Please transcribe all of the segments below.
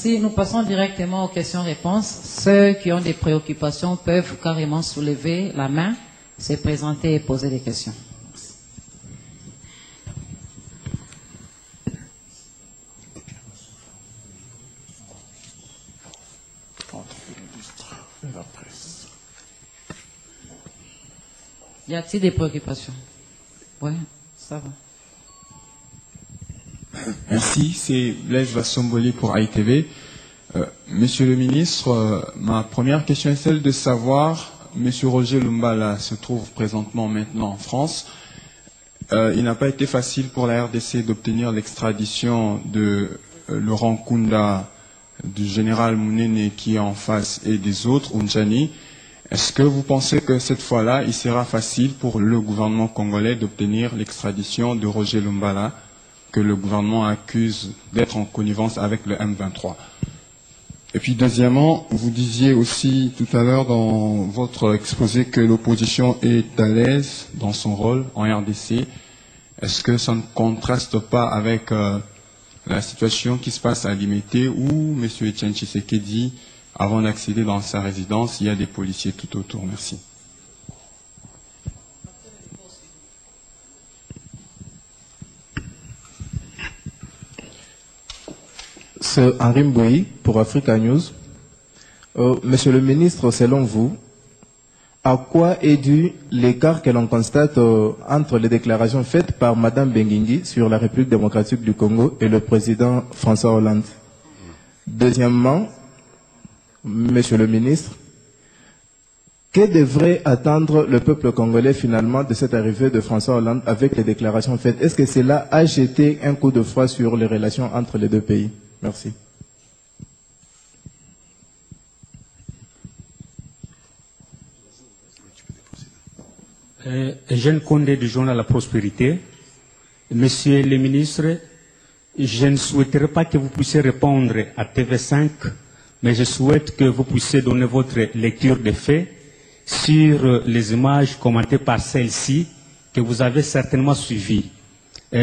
Merci. Nous passons directement aux questions-réponses. Ceux qui ont des préoccupations peuvent carrément soulever la main, se présenter et poser des questions. Y a-t-il des préoccupations? Oui, ça va. Merci, c'est Blaise Vassomboli pour ITV. Monsieur le ministre, ma première question est celle de savoir, Monsieur Roger Lumbala se trouve présentement maintenant en France. Il n'a pas été facile pour la RDC d'obtenir l'extradition de Laurent Kunda, du général Mounene qui est en face et des autres, Unjani. Est-ce que vous pensez que cette fois-là, il sera facile pour le gouvernement congolais d'obtenir l'extradition de Roger Lumbala, que le gouvernement accuse d'être en connivence avec le M23? Et puis deuxièmement, vous disiez aussi tout à l'heure dans votre exposé que l'opposition est à l'aise dans son rôle en RDC. Est-ce que ça ne contraste pas avec la situation qui se passe à Limete où M. Etienne Tshisekedi, avant d'accéder dans sa résidence, il y a des policiers tout autour? Merci. C'est Henri Mbouyi pour Africa News. Monsieur le ministre, selon vous, à quoi est dû l'écart que l'on constate entre les déclarations faites par Mme Benguigui sur la République démocratique du Congo et le président François Hollande? Deuxièmement, Monsieur le ministre, que devrait attendre le peuple congolais finalement de cette arrivée de François Hollande avec les déclarations faites? Est-ce que cela a jeté un coup de froid sur les relations entre les deux pays? Merci. Eugène Condé du journal La Prospérité. Monsieur le ministre, je ne souhaiterais pas que vous puissiez répondre à TV5, mais je souhaite que vous puissiez donner votre lecture des faits sur les images commentées par celle-ci que vous avez certainement suivies.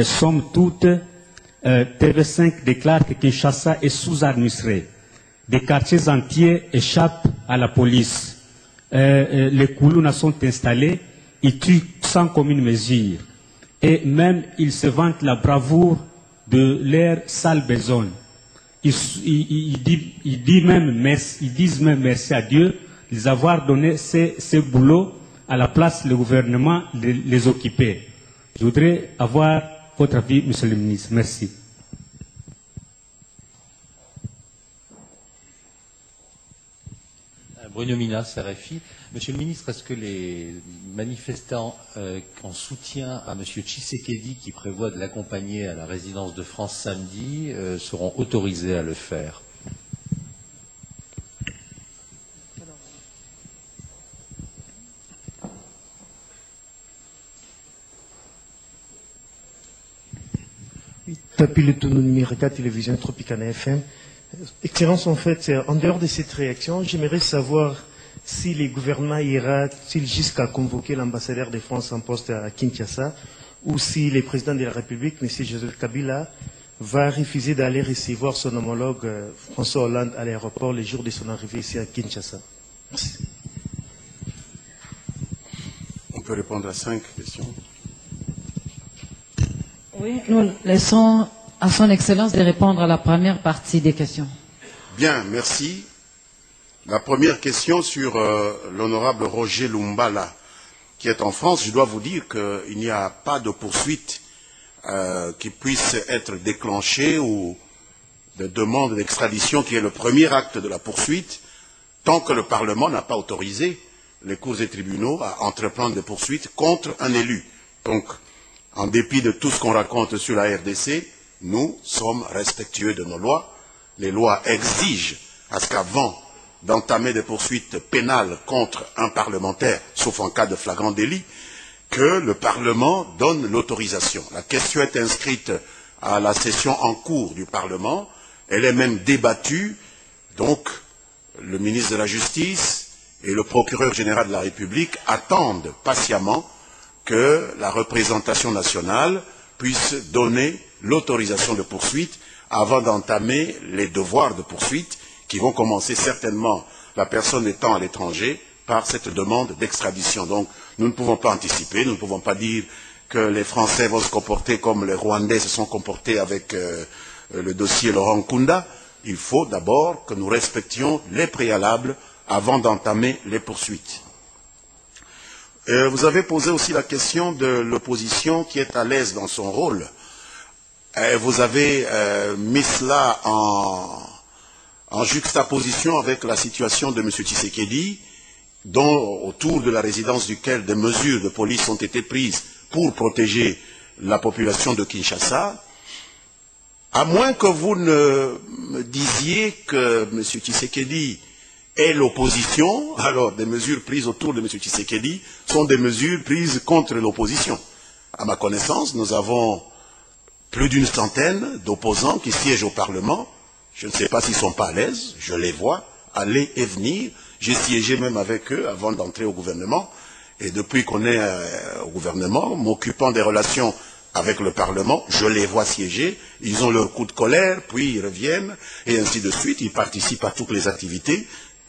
Somme toute, TV5 déclare que Kinshasa est sous-administré. Des quartiers entiers échappent à la police. Les Koulouna sont installés, ils tuent sans commune mesure. Et même, ils se vantent la bravoure de leur sale besogne. Ils disent même merci à Dieu de les avoir donné ce boulot à la place le gouvernement les occuper. Je voudrais avoir votre avis, Monsieur le ministre. Merci. Bruno Minas, RFI. Monsieur le ministre, est-ce que les manifestants en soutien à Monsieur Tshisekedi, qui prévoit de l'accompagner à la résidence de France samedi, seront autorisés à le faire? Tapis numéro 4, télévision Tropicana FM. Excellence, en fait, en dehors de cette réaction, j'aimerais savoir si le gouvernement ira-t-il jusqu'à convoquer l'ambassadeur de France en poste à Kinshasa, ou si le président de la République, M. Joseph Kabila, va refuser d'aller recevoir son homologue François Hollande à l'aéroport le jour de son arrivée ici à Kinshasa. Merci. On peut répondre à 5 questions. Oui, nous laissons à son Excellence de répondre à la première partie des questions. Bien, merci. La première question sur l'honorable Roger Lumbala, qui est en France. Je dois vous dire qu'il n'y a pas de poursuite qui puisse être déclenchée ou de demande d'extradition qui est le premier acte de la poursuite, tant que le Parlement n'a pas autorisé les cours et tribunaux à entreprendre des poursuites contre un élu. Donc, en dépit de tout ce qu'on raconte sur la RDC, nous sommes respectueux de nos lois. Les lois exigent à ce qu'avant d'entamer des poursuites pénales contre un parlementaire, sauf en cas de flagrant délit, que le Parlement donne l'autorisation. La question est inscrite à la session en cours du Parlement. Elle est même débattue. Donc, le ministre de la Justice et le procureur général de la République attendent patiemment que la représentation nationale puisse donner l'autorisation de poursuite avant d'entamer les devoirs de poursuite qui vont commencer certainement, la personne étant à l'étranger, par cette demande d'extradition. Donc, nous ne pouvons pas anticiper, nous ne pouvons pas dire que les Français vont se comporter comme les Rwandais se sont comportés avec le dossier Laurent Nkunda. Il faut d'abord que nous respections les préalables avant d'entamer les poursuites. Vous avez posé aussi la question de l'opposition qui est à l'aise dans son rôle. Vous avez mis cela en juxtaposition avec la situation de M. Tshisekedi, dont autour de la résidence duquel des mesures de police ont été prises pour protéger la population de Kinshasa, à moins que vous ne me disiez que M. Tshisekedi est l'opposition, alors des mesures prises autour de M. Tshisekedi sont des mesures prises contre l'opposition. À ma connaissance, nous avons plus d'une centaine d'opposants qui siègent au Parlement. Je ne sais pas s'ils ne sont pas à l'aise, je les vois aller et venir. J'ai siégé même avec eux avant d'entrer au gouvernement. Et depuis qu'on est au gouvernement, m'occupant des relations avec le Parlement, je les vois siéger, ils ont leur coup de colère, puis ils reviennent, et ainsi de suite, ils participent à toutes les activités,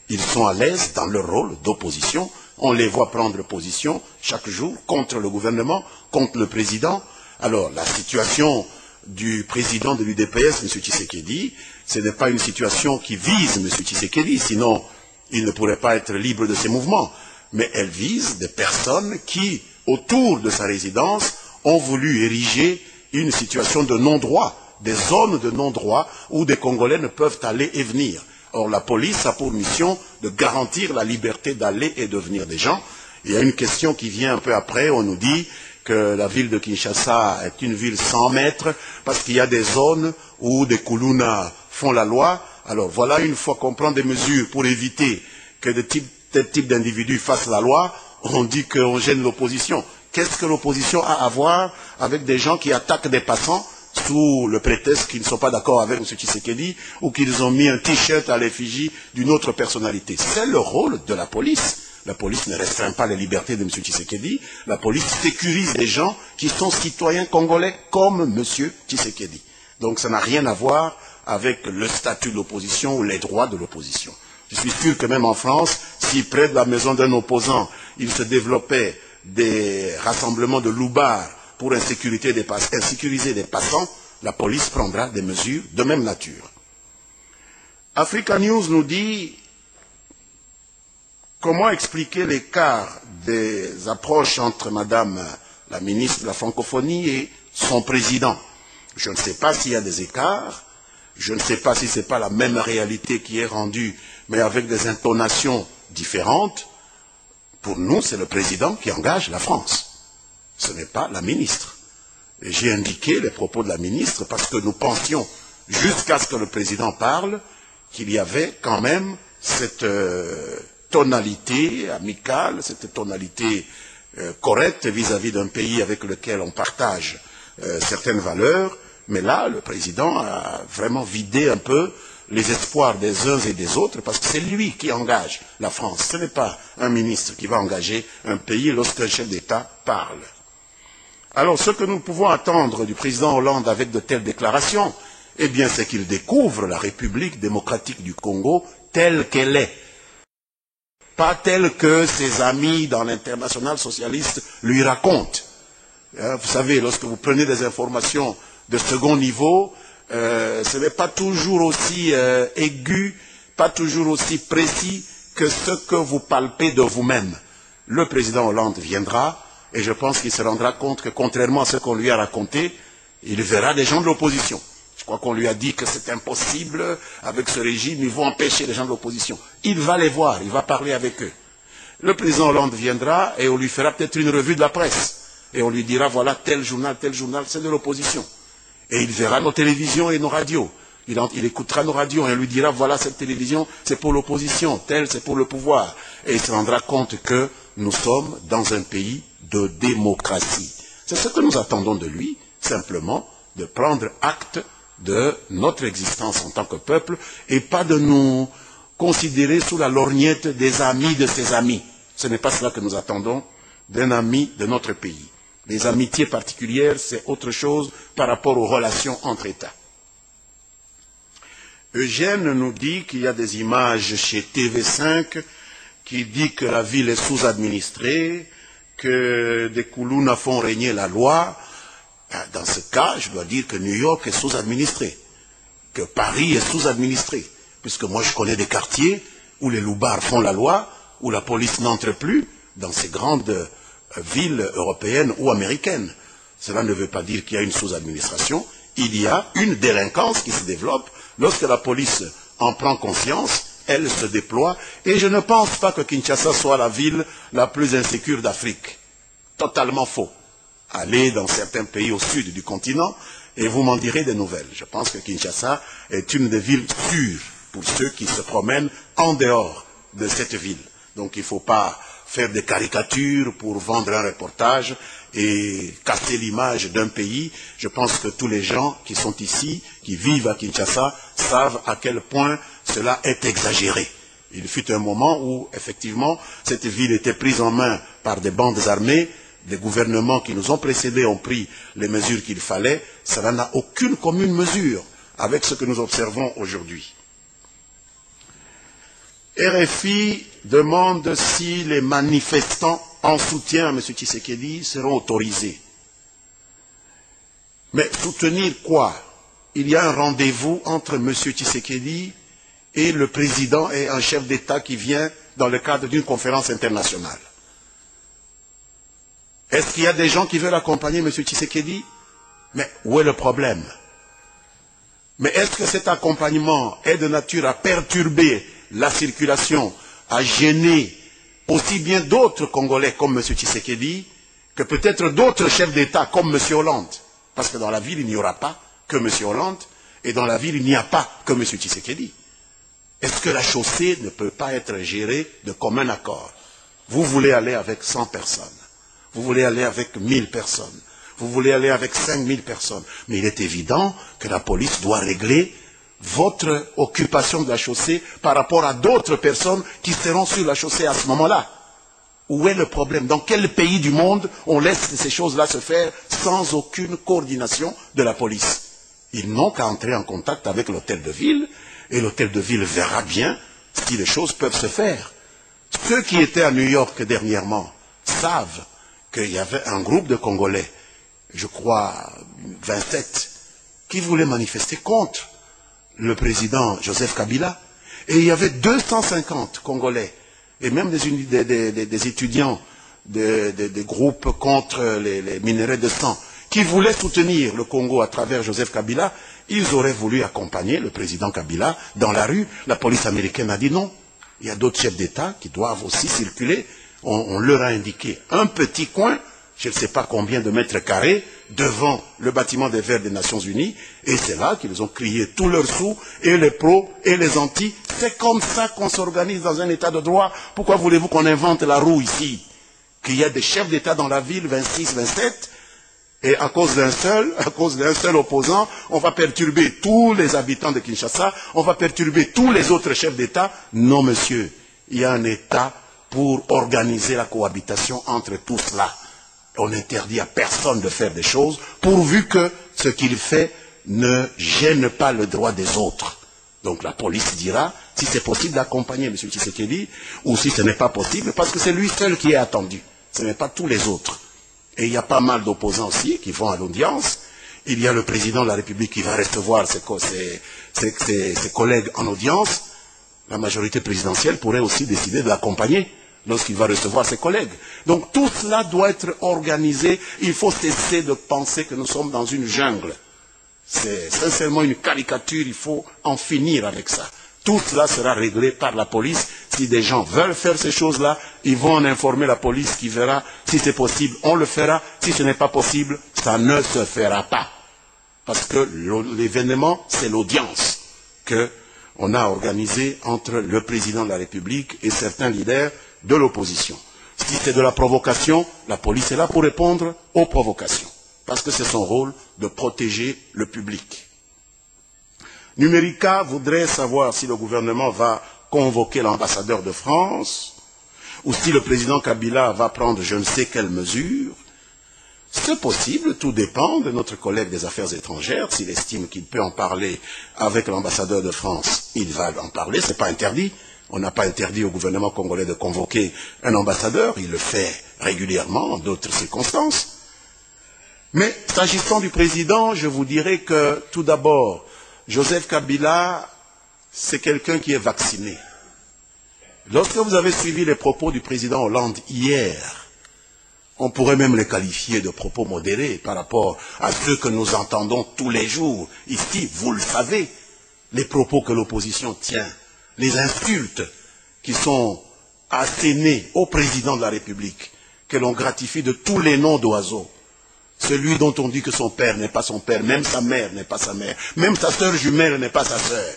ils sont à l'aise dans leur rôle d'opposition, on les voit prendre position chaque jour contre le gouvernement, contre le président. Alors, la situation du président de l'UDPS, M. Tshisekedi, ce n'est pas une situation qui vise M. Tshisekedi, sinon il ne pourrait pas être libre de ses mouvements, mais elle vise des personnes qui, autour de sa résidence, ont voulu ériger une situation de non-droit, des zones de non-droit où des Congolais ne peuvent aller et venir. Or, la police a pour mission de garantir la liberté d'aller et de venir des gens. Il y a une question qui vient un peu après, on nous dit que la ville de Kinshasa est une ville sans maître, parce qu'il y a des zones où des Kuluna font la loi. Alors voilà, une fois qu'on prend des mesures pour éviter que tel type d'individus fassent la loi, on dit qu'on gêne l'opposition. Qu'est-ce que l'opposition a à voir avec des gens qui attaquent des passants sous le prétexte qu'ils ne sont pas d'accord avec M. Tshisekedi ou qu'ils ont mis un t-shirt à l'effigie d'une autre personnalité? C'est le rôle de la police. La police ne restreint pas les libertés de M. Tshisekedi. La police sécurise des gens qui sont citoyens congolais comme M. Tshisekedi. Donc ça n'a rien à voir avec le statut de l'opposition ou les droits de l'opposition. Je suis sûr que même en France, si près de la maison d'un opposant, il se développait des rassemblements de loupards pour insécuriser des passants, la police prendra des mesures de même nature. Africa News nous dit comment expliquer l'écart des approches entre Madame la ministre de la francophonie et son président. Je ne sais pas s'il y a des écarts, je ne sais pas si ce n'est pas la même réalité qui est rendue, mais avec des intonations différentes. Pour nous, c'est le président qui engage la France. Ce n'est pas la ministre. Et j'ai indiqué les propos de la ministre parce que nous pensions, jusqu'à ce que le président parle, qu'il y avait quand même cette tonalité amicale, cette tonalité correcte vis-à-vis d'un pays avec lequel on partage certaines valeurs. Mais là, le président a vraiment vidé un peu les espoirs des uns et des autres, parce que c'est lui qui engage la France. Ce n'est pas un ministre qui va engager un pays lorsqu'un chef d'État parle. Alors, ce que nous pouvons attendre du président Hollande avec de telles déclarations, eh bien, c'est qu'il découvre la République démocratique du Congo telle qu'elle est. Pas telle que ses amis dans l'international socialiste lui racontent. Vous savez, lorsque vous prenez des informations de second niveau, ce n'est pas toujours aussi aigu, pas toujours aussi précis que ce que vous palpez de vous-même. Le président Hollande viendra et je pense qu'il se rendra compte que contrairement à ce qu'on lui a raconté, il verra des gens de l'opposition. Je crois qu'on lui a dit que c'est impossible, avec ce régime, ils vont empêcher les gens de l'opposition. Il va les voir, il va parler avec eux. Le président Hollande viendra et on lui fera peut-être une revue de la presse. Et on lui dira, voilà, tel journal, c'est de l'opposition. Et il verra nos télévisions et nos radios. Il écoutera nos radios et on lui dira, voilà, cette télévision, c'est pour l'opposition, telle, c'est pour le pouvoir. Et il se rendra compte que nous sommes dans un pays de démocratie. C'est ce que nous attendons de lui, simplement, de prendre acte de notre existence en tant que peuple et pas de nous considérer sous la lorgnette des amis de ses amis. Ce n'est pas cela que nous attendons d'un ami de notre pays. Les amitiés particulières, c'est autre chose par rapport aux relations entre États. Eugène nous dit qu'il y a des images chez TV5 qui dit que la ville est sous-administrée, que des Koulouna font régner la loi. Dans ce cas, je dois dire que New York est sous-administré, que Paris est sous-administré, puisque moi je connais des quartiers où les loupards font la loi, où la police n'entre plus dans ces grandes villes européennes ou américaines. Cela ne veut pas dire qu'il y a une sous-administration. Il y a une délinquance qui se développe. Lorsque la police en prend conscience, elle se déploie. Et je ne pense pas que Kinshasa soit la ville la plus insécure d'Afrique. Totalement faux. Allez dans certains pays au sud du continent et vous m'en direz des nouvelles. Je pense que Kinshasa est une des villes sûres pour ceux qui se promènent en dehors de cette ville. Donc il ne faut pas faire des caricatures pour vendre un reportage et casser l'image d'un pays. Je pense que tous les gens qui sont ici, qui vivent à Kinshasa, savent à quel point cela est exagéré. Il fut un moment où, effectivement, cette ville était prise en main par des bandes armées. Les gouvernements qui nous ont précédés ont pris les mesures qu'il fallait. Cela n'a aucune commune mesure avec ce que nous observons aujourd'hui. RFI demande si les manifestants en soutien à M. Tshisekedi seront autorisés. Mais soutenir quoi? Il y a un rendez-vous entre M. Tshisekedi et le président et un chef d'État qui vient dans le cadre d'une conférence internationale. Est-ce qu'il y a des gens qui veulent accompagner M. Tshisekedi? Mais où est le problème? Mais est-ce que cet accompagnement est de nature à perturber la circulation, à gêner aussi bien d'autres Congolais comme M. Tshisekedi que peut-être d'autres chefs d'État comme M. Hollande? Parce que dans la ville, il n'y aura pas que M. Hollande et dans la ville, il n'y a pas que M. Tshisekedi. Est-ce que la chaussée ne peut pas être gérée de commun accord? Vous voulez aller avec 100 personnes. Vous voulez aller avec 1000 personnes. Vous voulez aller avec 5000 personnes. Mais il est évident que la police doit régler votre occupation de la chaussée par rapport à d'autres personnes qui seront sur la chaussée à ce moment-là. Où est le problème? Dans quel pays du monde on laisse ces choses-là se faire sans aucune coordination de la police? Ils n'ont qu'à entrer en contact avec l'hôtel de ville et l'hôtel de ville verra bien si les choses peuvent se faire. Ceux qui étaient à New York dernièrement savent qu'il y avait un groupe de Congolais, je crois 27, qui voulaient manifester contre le président Joseph Kabila. Et il y avait 250 Congolais, et même des étudiants des groupes contre les minerais de sang, qui voulaient soutenir le Congo à travers Joseph Kabila. Ils auraient voulu accompagner le président Kabila dans la rue. La police américaine a dit non. Il y a d'autres chefs d'État qui doivent aussi circuler. On leur a indiqué un petit coin, je ne sais pas combien de mètres carrés, devant le bâtiment des Verts des Nations Unies, et c'est là qu'ils ont crié tous leurs sous, et les pros et les antis. C'est comme ça qu'on s'organise dans un état de droit. Pourquoi voulez-vous qu'on invente la roue ici? Qu'il y a des chefs d'État dans la ville, 26, 27, et à cause d'un seul opposant, on va perturber tous les habitants de Kinshasa, on va perturber tous les autres chefs d'État. Non, monsieur, il y a un État pour organiser la cohabitation entre tous cela. On interdit à personne de faire des choses, pourvu que ce qu'il fait ne gêne pas le droit des autres. Donc la police dira si c'est possible d'accompagner M. Tshisekedi, ou si ce n'est pas possible, parce que c'est lui seul qui est attendu. Ce n'est pas tous les autres. Et il y a pas mal d'opposants aussi qui vont à l'audience. Il y a le président de la République qui va recevoir ses collègues en audience. La majorité présidentielle pourrait aussi décider de l'accompagner lorsqu'il va recevoir ses collègues. Donc tout cela doit être organisé. Il faut cesser de penser que nous sommes dans une jungle. C'est sincèrement une caricature, il faut en finir avec ça. Tout cela sera réglé par la police. Si des gens veulent faire ces choses-là, ils vont en informer la police qui verra. Si c'est possible, on le fera. Si ce n'est pas possible, ça ne se fera pas. Parce que l'événement, c'est l'audience qu'on a organisée entre le président de la République et certains leaders de l'opposition. Si c'est de la provocation, la police est là pour répondre aux provocations. Parce que c'est son rôle de protéger le public. Numérica voudrait savoir si le gouvernement va convoquer l'ambassadeur de France ou si le président Kabila va prendre je ne sais quelle mesure. C'est possible, tout dépend de notre collègue des affaires étrangères. S'il estime qu'il peut en parler avec l'ambassadeur de France, il va en parler, c'est pas interdit. On n'a pas interdit au gouvernement congolais de convoquer un ambassadeur, il le fait régulièrement, en d'autres circonstances. Mais s'agissant du président, je vous dirais que, tout d'abord, Joseph Kabila, c'est quelqu'un qui est vacciné. Lorsque vous avez suivi les propos du président Hollande hier, on pourrait même les qualifier de propos modérés par rapport à ceux que nous entendons tous les jours. Ici, vous le savez, les propos que l'opposition tient, les insultes qui sont assénées au président de la République, que l'on gratifie de tous les noms d'oiseaux. Celui dont on dit que son père n'est pas son père, même sa mère n'est pas sa mère, même sa sœur jumelle n'est pas sa sœur.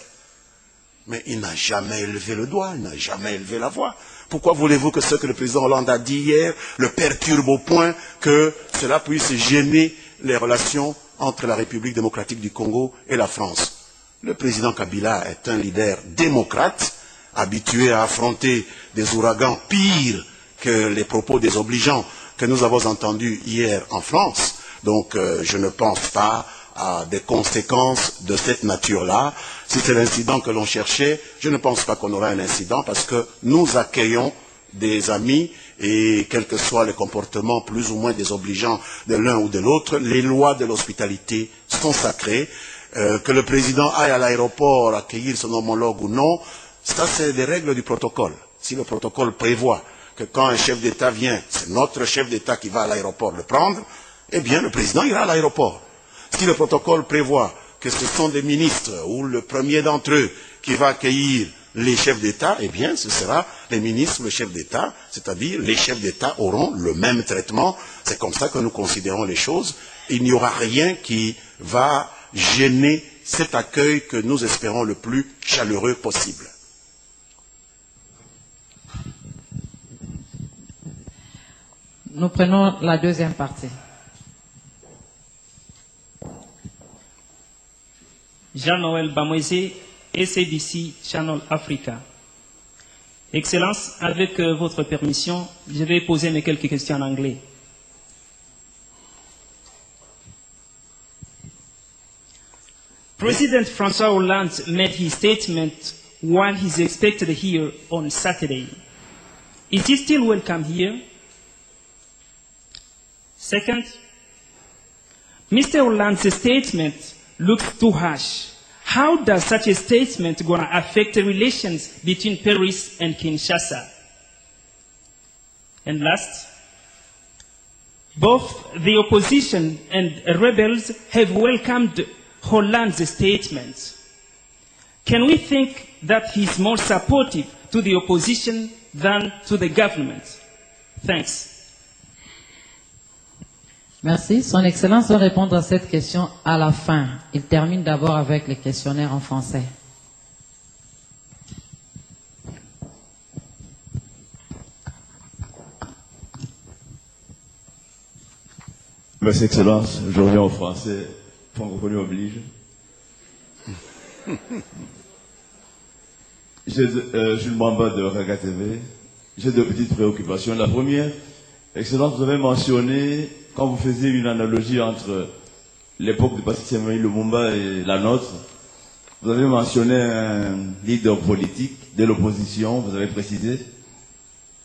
Mais il n'a jamais élevé le doigt, il n'a jamais élevé la voix. Pourquoi voulez-vous que ce que le président Hollande a dit hier le perturbe au point que cela puisse gêner les relations entre la République démocratique du Congo et la France? Le président Kabila est un leader démocrate, habitué à affronter des ouragans pires que les propos désobligeants que nous avons entendus hier en France. Donc je ne pense pas à des conséquences de cette nature-là. Si c'est l'incident que l'on cherchait, je ne pense pas qu'on aura un incident parce que nous accueillons des amis et quels que soient les comportements plus ou moins désobligeants de l'un ou de l'autre, les lois de l'hospitalité sont sacrées. Que le président aille à l'aéroport accueillir son homologue ou non, ça c'est des règles du protocole. Si le protocole prévoit que quand un chef d'État vient, c'est notre chef d'État qui va à l'aéroport le prendre, eh bien le président ira à l'aéroport. Si le protocole prévoit que ce sont des ministres ou le premier d'entre eux qui va accueillir les chefs d'État, eh bien ce sera les ministres, le chef d'État, c'est-à-dire les chefs d'État auront le même traitement. C'est comme ça que nous considérons les choses. Il n'y aura rien qui va gêner cet accueil que nous espérons le plus chaleureux possible. Nous prenons la deuxième partie. Jean-Noël Bamoisé, SABC Channel Africa. Excellence, avec votre permission, je vais poser mes quelques questions en anglais. President François Hollande made his statement while he's expected here on Saturday. Is he still welcome here? Second, Mr. Hollande's statement looks too harsh. How does such a statement going to affect the relations between Paris and Kinshasa? And last, both the opposition and rebels have welcomed Hollande's statement. Can we think that he's more supportive to the opposition than to the government? Thanks. Merci. Son Excellence va répondre à cette question à la fin. Il termine d'abord avec les questionnaires en français. Merci, Excellence. Je reviens au français. Francophonie oblige. Jules Mwamba de Raga TV. J'ai deux petites préoccupations. La première, Excellence, vous avez mentionné, quand vous faisiez une analogie entre l'époque de Patrice Lumumba et la nôtre, vous avez mentionné un leader politique de l'opposition, vous avez précisé,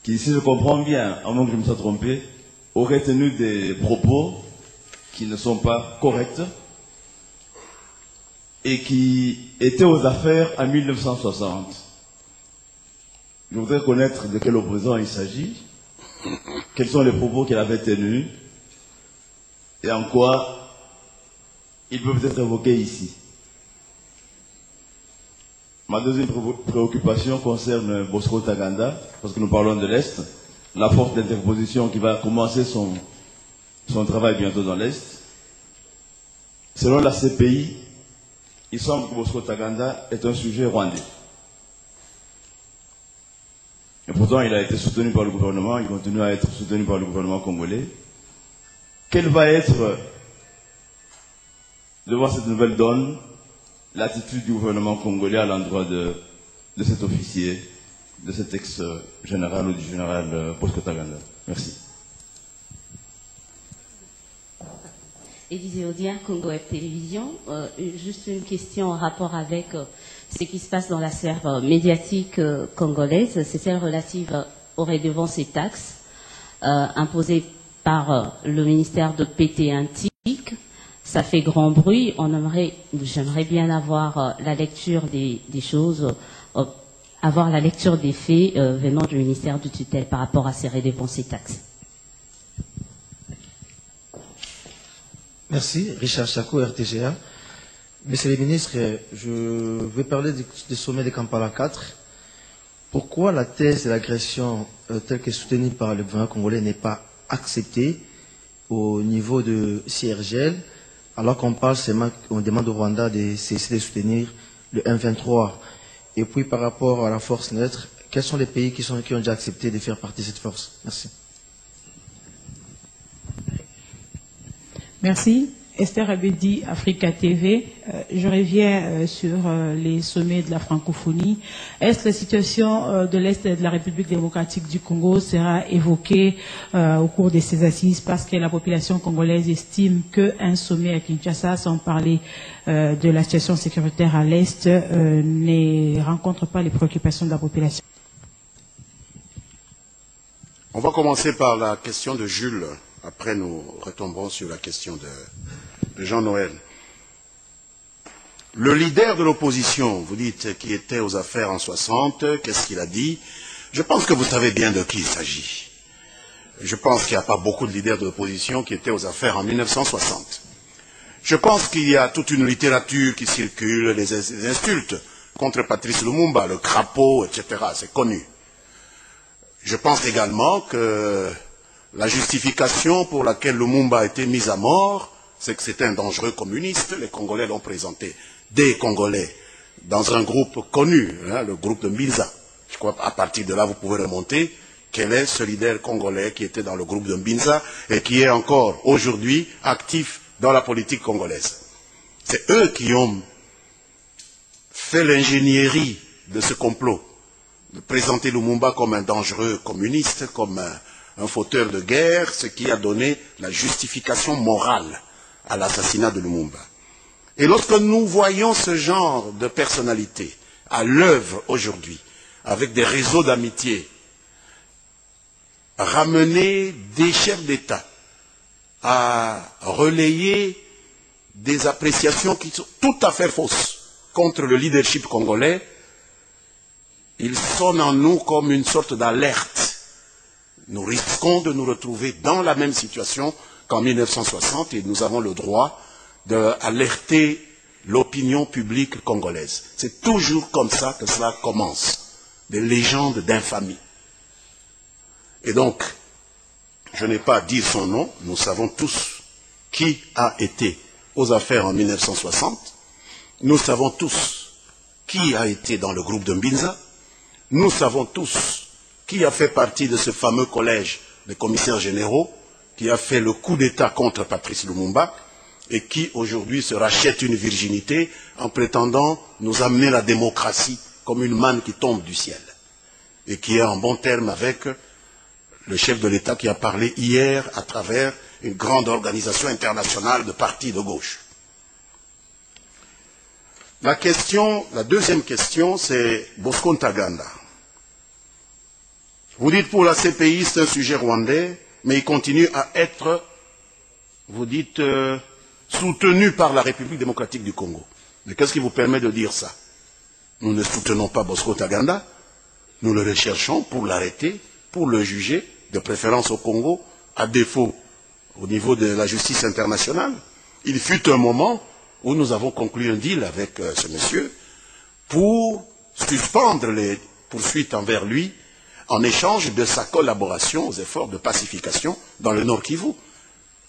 qui, si je comprends bien, à moins que je me sois trompé, aurait tenu des propos qui ne sont pas corrects et qui étaient aux affaires en 1960. Je voudrais connaître de quel opposant il s'agit, quels sont les propos qu'il avait tenus et en quoi ils peuvent être évoqués ici. Ma deuxième préoccupation concerne Bosco Ntaganda, parce que nous parlons de l'Est, la force d'interposition qui va commencer son travail bientôt dans l'Est. Selon la CPI, il semble que Bosco Ntaganda est un sujet rwandais. Et pourtant, il a été soutenu par le gouvernement, il continue à être soutenu par le gouvernement congolais. Quelle va être, devant cette nouvelle donne, l'attitude du gouvernement congolais à l'endroit de cet officier, de cet ex-général ou du général Bosco Ntaganda? Merci. Élisée Audien, Congo Web Télévision. Juste une question en rapport avec ce qui se passe dans la sphère médiatique congolaise. C'est celle relative aux redevances et taxes imposées par le ministère de PT Antique. Ça fait grand bruit. J'aimerais bien avoir la lecture des choses, avoir la lecture des faits venant du ministère de tutelle par rapport à ces redevances et taxes. Merci. Richard Chako, RTGA. Monsieur le ministre, je vais parler du sommet de Kampala 4. Pourquoi la thèse de l'agression telle que soutenue par le gouvernement congolais n'est pas acceptée au niveau de CIRGL, alors qu'on parle seulement, on demande au Rwanda de cesser de soutenir le M23. Et puis par rapport à la force neutre, quels sont les pays qui ont déjà accepté de faire partie de cette force? Merci. Merci. Esther Abedi, Africa TV. Je reviens sur les sommets de la francophonie. Est-ce que la situation de l'Est de la République démocratique du Congo sera évoquée au cours de ces assises parce que la population congolaise estime qu'un sommet à Kinshasa, sans parler de la situation sécuritaire à l'Est, ne rencontre pas les préoccupations de la population? On va commencer par la question de Jules. Après, nous retomberons sur la question de Jean-Noël. Le leader de l'opposition, vous dites, qui était aux affaires en 60, qu'est-ce qu'il a dit? Je pense que vous savez bien de qui il s'agit. Je pense qu'il n'y a pas beaucoup de leaders de l'opposition qui étaient aux affaires en 1960. Je pense qu'il y a toute une littérature qui circule, les insultes contre Patrice Lumumba, le crapaud, etc. C'est connu. Je pense également que la justification pour laquelle Lumumba a été mis à mort, c'est que c'était un dangereux communiste. Les Congolais l'ont présenté, des Congolais, dans un groupe connu, hein, le groupe de Mbinza. Je crois qu'à partir de là, vous pouvez remonter. Quel est ce leader congolais qui était dans le groupe de Mbinza et qui est encore aujourd'hui actif dans la politique congolaise? C'est eux qui ont fait l'ingénierie de ce complot, de présenter Lumumba comme un dangereux communiste, comme un fauteur de guerre, ce qui a donné la justification morale à l'assassinat de Lumumba. Et lorsque nous voyons ce genre de personnalité à l'œuvre aujourd'hui, avec des réseaux d'amitié, ramener des chefs d'État à relayer des appréciations qui sont tout à fait fausses contre le leadership congolais, il sonne en nous comme une sorte d'alerte. Nous risquons de nous retrouver dans la même situation qu'en 1960 et nous avons le droit d'alerter l'opinion publique congolaise. C'est toujours comme ça que cela commence, des légendes d'infamie. Et donc, je n'ai pas à dire son nom, nous savons tous qui a été aux affaires en 1960, nous savons tous qui a été dans le groupe de Mbinza, nous savons tous qui a fait partie de ce fameux collège des commissaires généraux, qui a fait le coup d'État contre Patrice Lumumba, et qui aujourd'hui se rachète une virginité en prétendant nous amener la démocratie comme une manne qui tombe du ciel, et qui est en bon terme avec le chef de l'État qui a parlé hier à travers une grande organisation internationale de partis de gauche. La deuxième question, c'est Bosco Ntaganda. Vous dites pour la CPI, c'est un sujet rwandais, mais il continue à être, vous dites, soutenu par la République démocratique du Congo. Mais qu'est-ce qui vous permet de dire ça? Nous ne soutenons pas Bosco Ntaganda, nous le recherchons pour l'arrêter, pour le juger, de préférence au Congo, à défaut au niveau de la justice internationale. Il fut un moment où nous avons conclu un deal avec ce monsieur pour suspendre les poursuites envers lui en échange de sa collaboration aux efforts de pacification dans le Nord Kivu.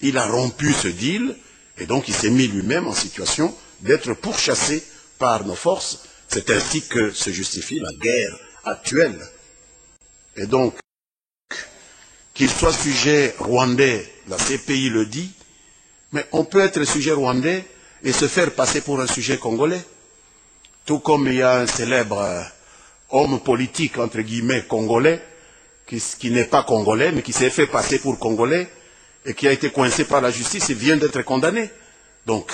Il a rompu ce deal et donc il s'est mis lui-même en situation d'être pourchassé par nos forces. C'est ainsi que se justifie la guerre actuelle. Et donc, qu'il soit sujet rwandais, la CPI le dit, mais on peut être sujet rwandais et se faire passer pour un sujet congolais. Tout comme il y a un célèbre homme politique, entre guillemets, congolais, qui n'est pas congolais, mais qui s'est fait passer pour congolais, et qui a été coincé par la justice et vient d'être condamné. Donc,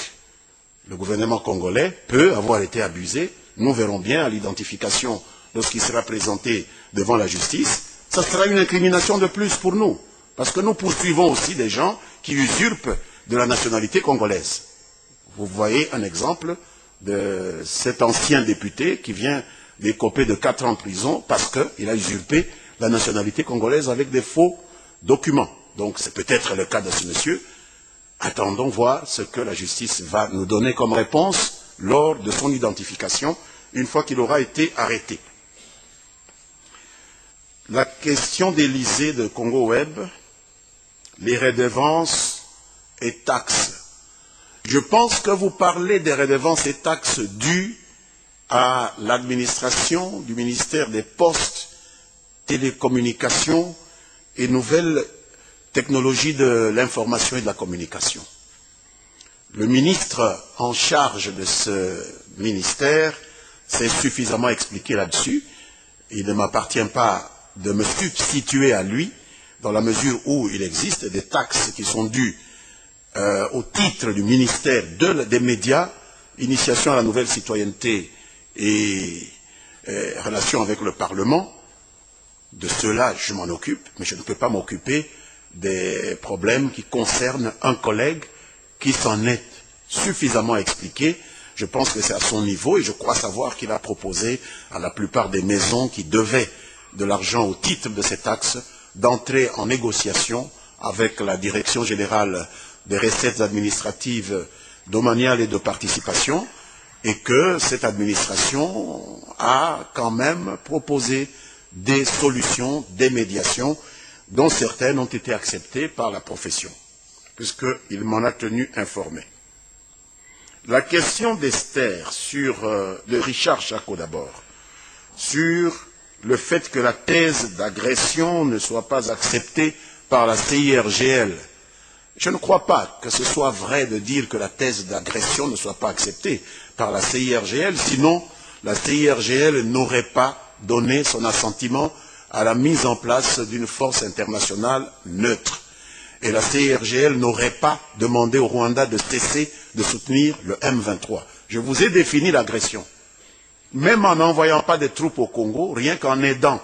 le gouvernement congolais peut avoir été abusé. Nous verrons bien à l'identification lorsqu'il sera présenté devant la justice. Ça sera une incrimination de plus pour nous, parce que nous poursuivons aussi des gens qui usurpent de la nationalité congolaise. Vous voyez un exemple de cet ancien député qui vient d'écoper de 4 ans de prison parce qu'il a usurpé la nationalité congolaise avec des faux documents. Donc c'est peut-être le cas de ce monsieur. Attendons voir ce que la justice va nous donner comme réponse lors de son identification, une fois qu'il aura été arrêté. La question d'Élysée de Congo Web, les redevances et taxes. Je pense que vous parlez des redevances et taxes dues à l'administration du ministère des Postes, Télécommunications et Nouvelles Technologies de l'Information et de la Communication. Le ministre en charge de ce ministère s'est suffisamment expliqué là-dessus. Il ne m'appartient pas de me substituer à lui, dans la mesure où il existe des taxes qui sont dues au titre du ministère des médias, initiation à la nouvelle citoyenneté et relations avec le Parlement. De cela, je m'en occupe, mais je ne peux pas m'occuper des problèmes qui concernent un collègue qui s'en est suffisamment expliqué. Je pense que c'est à son niveau et je crois savoir qu'il a proposé à la plupart des maisons qui devaient de l'argent au titre de ces taxes d'entrer en négociation avec la Direction générale des recettes administratives domaniales et de participation, et que cette administration a quand même proposé des solutions, des médiations, dont certaines ont été acceptées par la profession, puisqu'il m'en a tenu informé. La question d'Esther, de Richard Chacot d'abord, sur le fait que la thèse d'agression ne soit pas acceptée par la CIRGL. Je ne crois pas que ce soit vrai de dire que la thèse d'agression ne soit pas acceptée par la CIRGL, sinon la CIRGL n'aurait pas donné son assentiment à la mise en place d'une force internationale neutre. Et la CIRGL n'aurait pas demandé au Rwanda de cesser de soutenir le M23. Je vous ai défini l'agression. Même en n'envoyant pas de troupes au Congo, rien qu'en aidant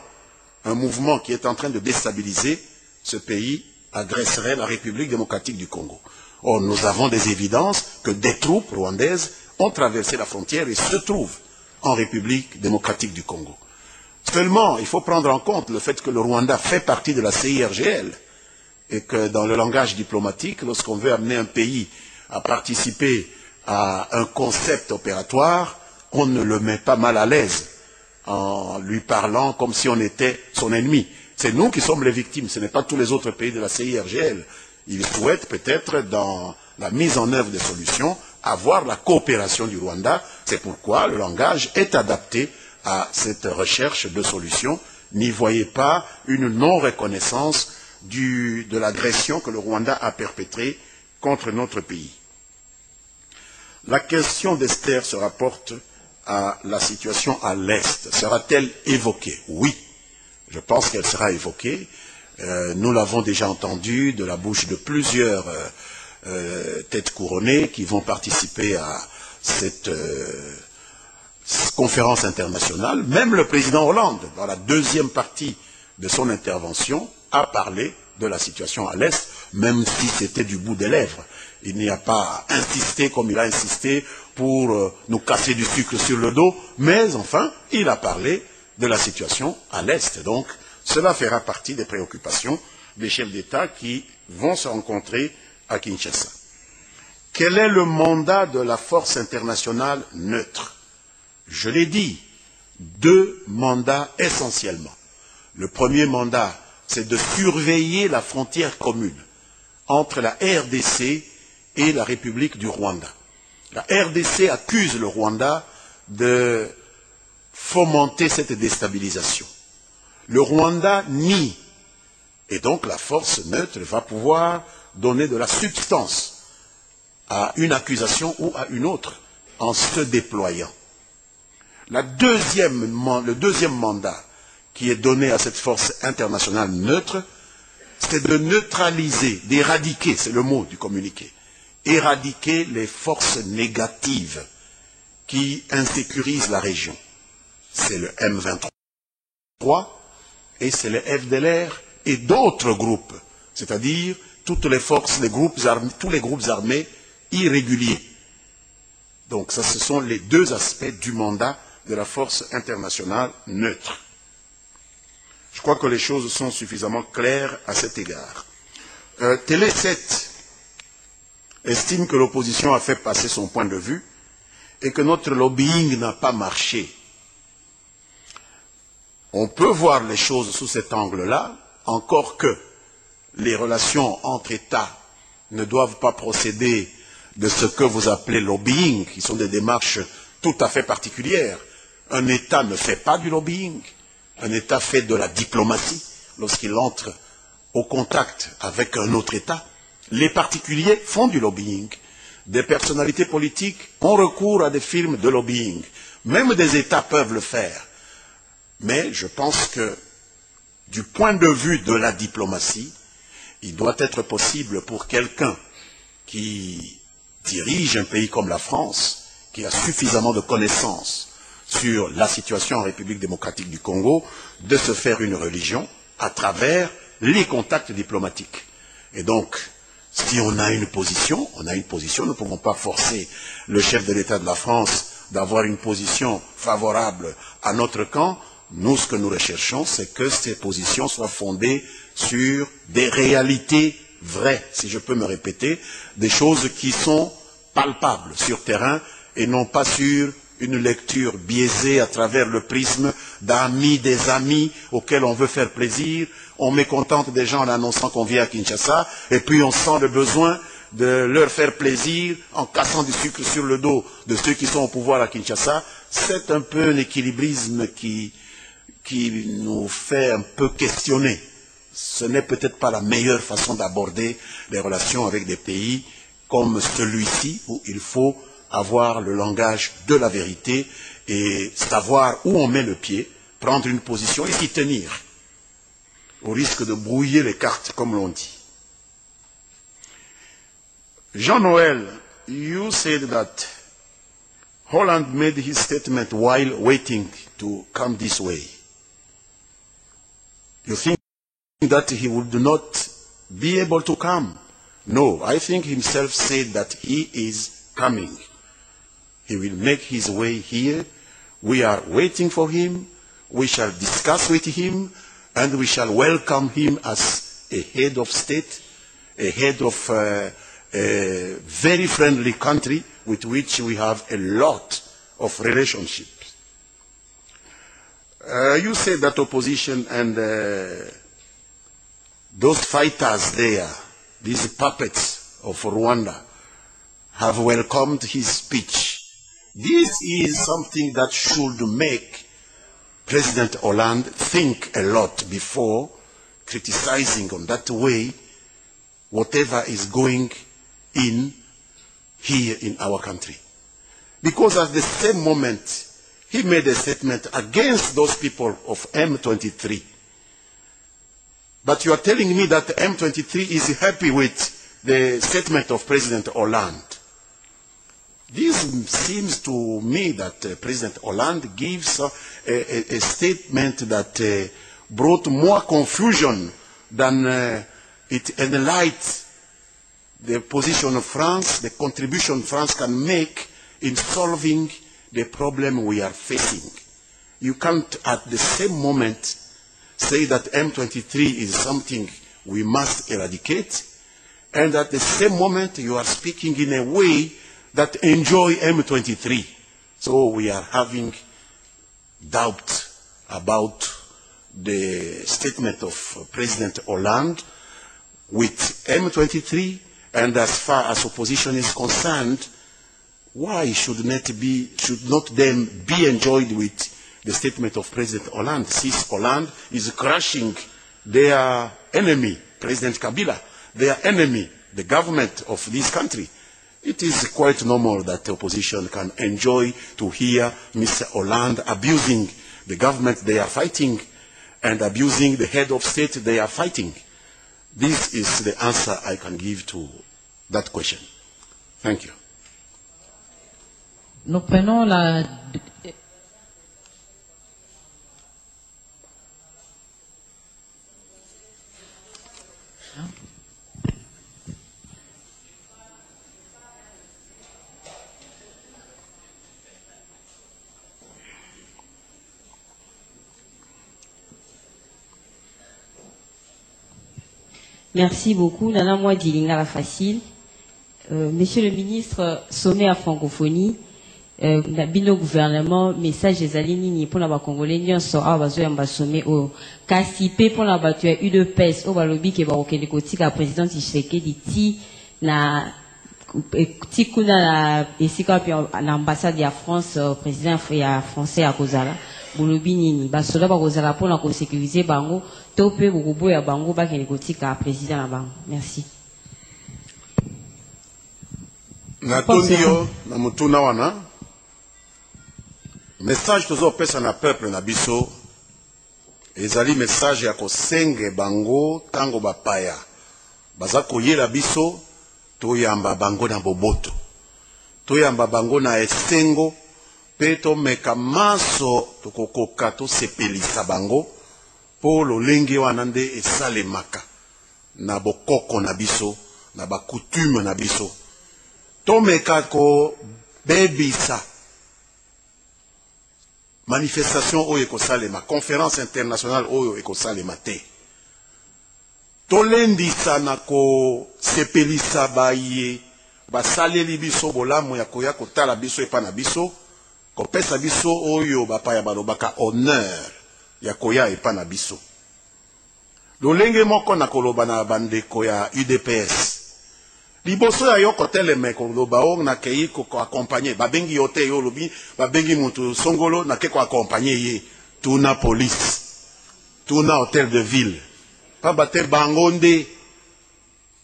un mouvement qui est en train de déstabiliser ce pays, agresserait la République démocratique du Congo. Or, nous avons des évidences que des troupes rwandaises ont traversé la frontière et se trouvent en République démocratique du Congo. Seulement, il faut prendre en compte le fait que le Rwanda fait partie de la CIRGL et que dans le langage diplomatique, lorsqu'on veut amener un pays à participer à un concept opératoire, on ne le met pas mal à l'aise en lui parlant comme si on était son ennemi. C'est nous qui sommes les victimes, ce n'est pas tous les autres pays de la CIRGL. Ils souhaitent peut-être, dans la mise en œuvre des solutions, avoir la coopération du Rwanda. C'est pourquoi le langage est adapté à cette recherche de solutions. N'y voyez pas une non-reconnaissance de l'agression que le Rwanda a perpétrée contre notre pays. La question d'Esther se rapporte à la situation à l'Est. Sera-t-elle évoquée? Oui, je pense qu'elle sera évoquée. Nous l'avons déjà entendu de la bouche de plusieurs têtes couronnées qui vont participer à cette conférence internationale. Même le président Hollande, dans la deuxième partie de son intervention, a parlé de la situation à l'Est, même si c'était du bout des lèvres. Il n'y a pas insisté comme il a insisté pour nous casser du sucre sur le dos, mais enfin, il a parlé de la situation à l'Est. Donc, cela fera partie des préoccupations des chefs d'État qui vont se rencontrer à Kinshasa. Quel est le mandat de la force internationale neutre? Je l'ai dit, 2 mandats essentiellement. Le premier mandat, c'est de surveiller la frontière commune entre la RDC et la République du Rwanda. La RDC accuse le Rwanda de fomenter cette déstabilisation. Le Rwanda nie, et donc la force neutre va pouvoir donner de la substance à une accusation ou à une autre en se déployant. Le deuxième mandat qui est donné à cette force internationale neutre, c'est de neutraliser, d'éradiquer, c'est le mot du communiqué, éradiquer les forces négatives qui insécurisent la région. C'est le M23 et c'est le FDLR et d'autres groupes, c'est-à-dire toutes les forces, tous les groupes armés irréguliers. Donc ça, ce sont les deux aspects du mandat de la force internationale neutre. Je crois que les choses sont suffisamment claires à cet égard. Télé 7 estime que l'opposition a fait passer son point de vue et que notre lobbying n'a pas marché. On peut voir les choses sous cet angle-là, encore que les relations entre États ne doivent pas procéder de ce que vous appelez lobbying, qui sont des démarches tout à fait particulières. Un État ne fait pas du lobbying. Un État fait de la diplomatie lorsqu'il entre au contact avec un autre État. Les particuliers font du lobbying. Des personnalités politiques ont recours à des firmes de lobbying. Même des États peuvent le faire. Mais je pense que, du point de vue de la diplomatie, il doit être possible pour quelqu'un qui dirige un pays comme la France, qui a suffisamment de connaissances sur la situation en République démocratique du Congo, de se faire une religion à travers les contacts diplomatiques. Et donc, si on a une position, nous ne pouvons pas forcer le chef de l'État de la France d'avoir une position favorable à notre camp. Nous, ce que nous recherchons, c'est que ces positions soient fondées sur des réalités vraies, si je peux me répéter, des choses qui sont palpables sur terrain et non pas sur une lecture biaisée à travers le prisme d'amis, des amis auxquels on veut faire plaisir. On mécontente des gens en annonçant qu'on vient à Kinshasa et puis on sent le besoin de leur faire plaisir en cassant du sucre sur le dos de ceux qui sont au pouvoir à Kinshasa. C'est un peu un équilibrisme qui nous fait un peu questionner. Ce n'est peut-être pas la meilleure façon d'aborder les relations avec des pays comme celui-ci, où il faut avoir le langage de la vérité et savoir où on met le pied, prendre une position et s'y tenir, au risque de brouiller les cartes, comme l'on dit. Jean-Noël, you said that Holland made his statement while waiting to come this way. You think that he would not be able to come? No, I think himself said that he is coming. He will make his way here. We are waiting for him. We shall discuss with him, and we shall welcome him as a head of state, a head of a very friendly country with which we have a lot of relationships. You said that opposition and those fighters there, these puppets of Rwanda, have welcomed his speech. This is something that should make President Hollande think a lot before criticizing on that way whatever is going in here in our country. Because at the same moment, he made a statement against those people of M23. But you are telling me that M23 is happy with the statement of President Hollande. This seems to me that President Hollande gives a statement that brought more confusion than it enlightens the position of France, the contribution France can make in solving the problem we are facing. You can't at the same moment say that M23 is something we must eradicate, and at the same moment you are speaking in a way that enjoy M23. So we are having doubt about the statement of President Hollande with M23, and as far as opposition is concerned, why should not them be enjoyed with the statement of President Hollande, since Hollande is crushing their enemy, President Kabila, their enemy, the government of this country? It is quite normal that the opposition can enjoy to hear Mr. Hollande abusing the government they are fighting and abusing the head of state they are fighting. This is the answer I can give to that question. Thank you. Nous prenons la... Merci beaucoup. Nana moi Dilingala facile. Monsieur le ministre, sommet à francophonie, bino gouvernement, message des alignés pour la Congolais, n'y a pas sommet au Kassipé pour la battue UDPS au Balobi qui va au Kélékotique à président Tshisekedi ti na tikuna na esika puis l'ambassade de France président français à Kozala. Bolobi nini basoda bakozala pour la sécuriser bango topé bokubo ya bango ba Kélékotika président na bango. Merci. Natondio na mutuna wana message tozo pesa na peuple na biso ezali message ya kosenge bango tango bapaya baza koyela biso toyamba bango na boboto toyamba bango na esengo pe tomeka maso tokokoka tosepelisa bango po lolenge wana nde esalemaka na bokoko na biso na bakutume na biso tomeka ko bebisa manifestation oyo ekosalema conférence internationale oyo ekosalema te tolendisa na kosepelisa baye basaleli biso bolamu ya koya kotala biso epa na biso kopesa biso oyo bapaya balobaka honneur ya koya epa na biso lolenge moko na koloba na bandeko ya UDPS liboso ya yo koteleme koloba o na kei ko accompagner babengi yo te yo lobi babengi mutu songolo na ke ko accompagner ye tuna police tuna hôtel de ville pa bate bangonde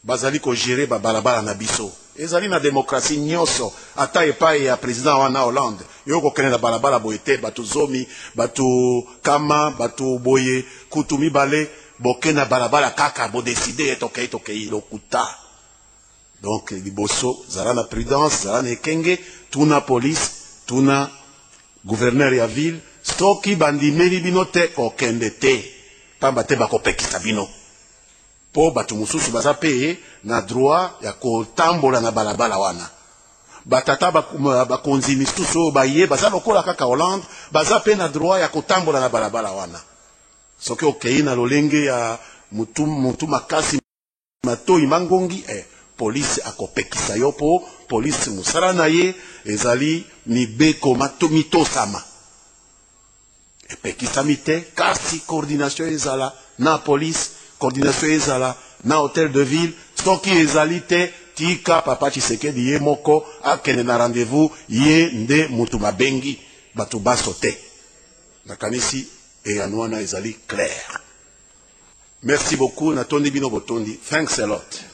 bazali ko gérer ba balabala na biso ezali na démocratie nyoso ata epai ya président wana Hollande yo ko kene na balabala boyete batu zomi batu kama batu boye kutumi bale bokena balabala kaka bo décider etokei lokuta. Donc, liboso, zara na prudence, zara na ekenge, tuna police, tuna gouverneur ya ville, stoki bandimeli bino te kokende te, pamba te bako pekisa bino. Po batu mususu baza peye na droit ya kotambola na balabala wana. Batata bakonzi misusu baye, baza lokola kaka Hollande, baza pe na droit ya kotambola na balabala wana. Soki okei na lolenge ya mutu makasi matoi mangongi, police akopekisa yo po police musala na ye ezali mibeko mitosama epekisa mite kasi coordination ezala na police coordination ezala na hôtel de ville soki ezali te tika papa Tshisekedi ye moko akende na rendez-vous ye nde mutu mabengi batu baso te nakanisi eyano wana ezali clair. Merci beaucoup natondi bino botondi. Thanks a lot.